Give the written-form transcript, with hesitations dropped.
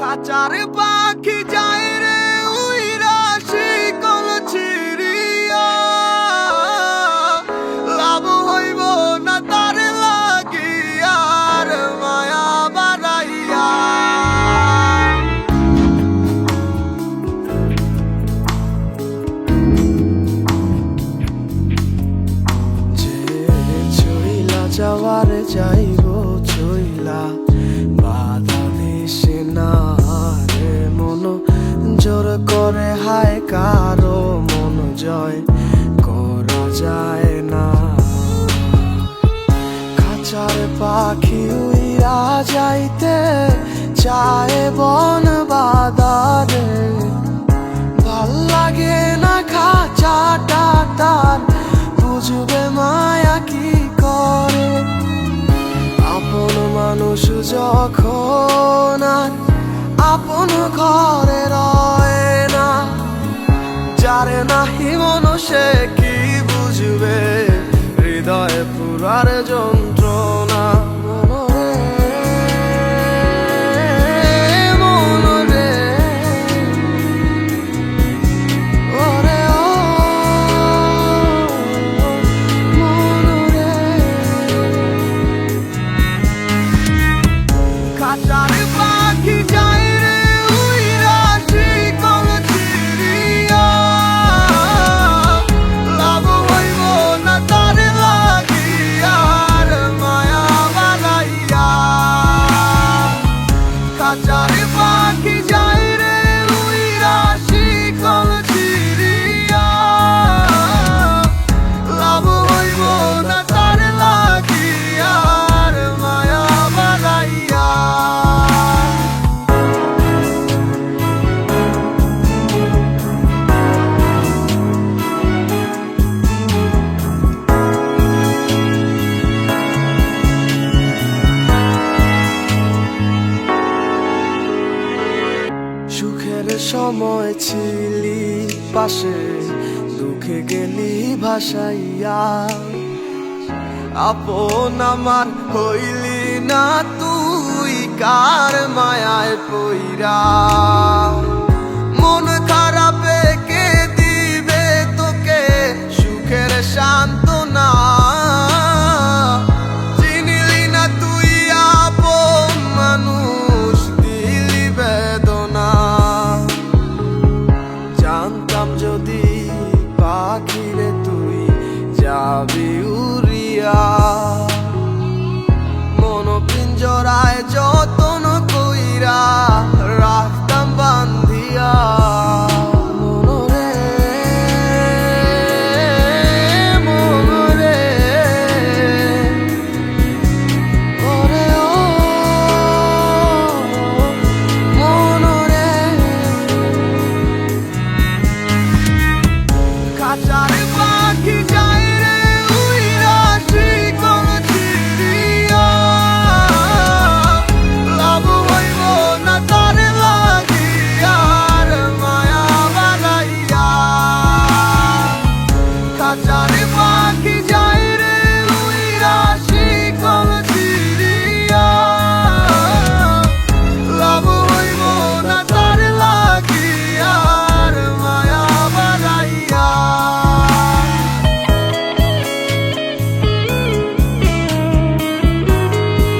খাঁচার পাখি যায় রে উইরা শিকল ছিড়িয়া, লাভ হইব না তার লাগিয়া আর মায়া বাড়াইয়া। যে চইলা যাওয়ার যাইব চইলা, বাধা দিছে না রে মন জোর করে, হায় কারো মন জয় করা যায় না। খাঁচার পাখি উইরা যাইতে চায় বন বাদারে, ভাল লাগে না খাঁচাটা তার, বুঝবে মায়া কি করে। আপন মানুষ যখন আর আপন ঘরে রয় না, যারে নাহি মন সে কি বুঝবে হৃদয় পুরার যন্ত্রণা। খাঁচার পাখি যায় রে উইরা শিকল ছিড়িয়া, লাভ হইব না তার লাগিয়া আর মায়া বাড়াইয়া। খাঁচার পাখি যায় রে উইরা শিকল ছিড়িয়া, লাভ হইব না তার লাগিয়া আর মায়া বাড়াইয়া। সুখের সময় ছিলি পাশে, দুঃখে গেলি ভাসাইয়া, আপন আমার হইলি না তুই কার মায়ায় পইরা।